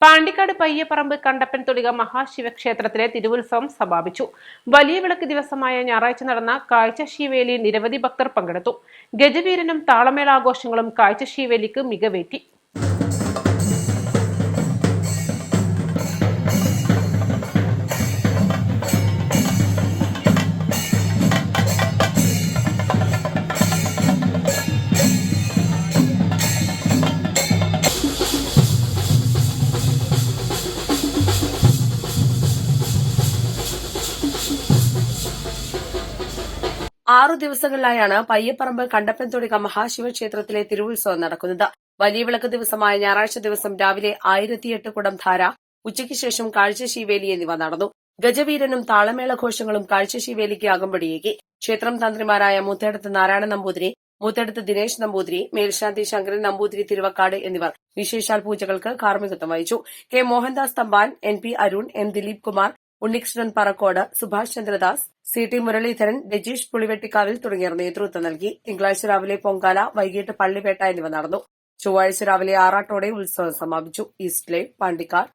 പാണ്ടിക്കാട് പയ്യപ്പറമ്പ് കണ്ടപ്പൻ തൊടിക മഹാശിവക്ഷേത്രത്തിലെ തിരുവുത്സവം സമാപിച്ചു. വലിയ വിളക്ക് ദിവസമായ ഞായറാഴ്ച നടന്ന കാഴ്ചശീവേലി നിരവധി ഭക്തർ പങ്കെടുത്തു. ഗജവീരനും താളമേളാഘോഷങ്ങളും കാഴ്ചശീവേലിക്ക് മികവേറ്റി. 6 ദിവസങ്ങളിലായാണ് പയ്യപ്പറമ്പ് കണ്ടപ്പൻ തൊടിക മഹാശിവക്ഷേത്രത്തിലെ തിരുവുത്സവം നടക്കുന്നത്. വലിയ വിളക്ക് ദിവസമായ ഞായറാഴ്ച ദിവസം രാവിലെ 1008 കുടം ധാര, ഉച്ചയ്ക്ക് ശേഷം കാഴ്ചശീവേലി എന്നിവ നടന്നു. ഗജവീരനും താളമേളഘോഷങ്ങളും കാഴ്ചശീവേലിക്ക് അകമ്പടിയേകി. ക്ഷേത്രം തന്ത്രിമാരായ മൂത്തേടത്ത് നാരായണ നമ്പൂതിരി, മൂത്തേടത്ത് ദിനേശ് നമ്പൂതിരി, മേൽശാന്തി ശങ്കരൻ നമ്പൂതിരി തിരുവക്കാട് എന്നിവർ വിശേഷാൽ പൂജകൾക്ക് കാർമ്മികത്വം വഹിച്ചു. K Mohandas Thampan, NP Arun, M Dileep Kumar, Unnikrishnan Parakode, Subhash Chandradas, CT Muraleedharan, Rajeesh പുളിവെട്ടിക്കാവിൽ തുടങ്ങിയവർ നേതൃത്വം നൽകി. തിങ്കളാഴ്ച രാവിലെ പൊങ്കാല, വൈകിട്ട് പള്ളിവേട്ട എന്നിവ നടന്നു. ചൊവ്വാഴ്ച രാവിലെ ആറാട്ടോടെ ഉത്സവം സമാപിച്ചു. East live, Pandikkad.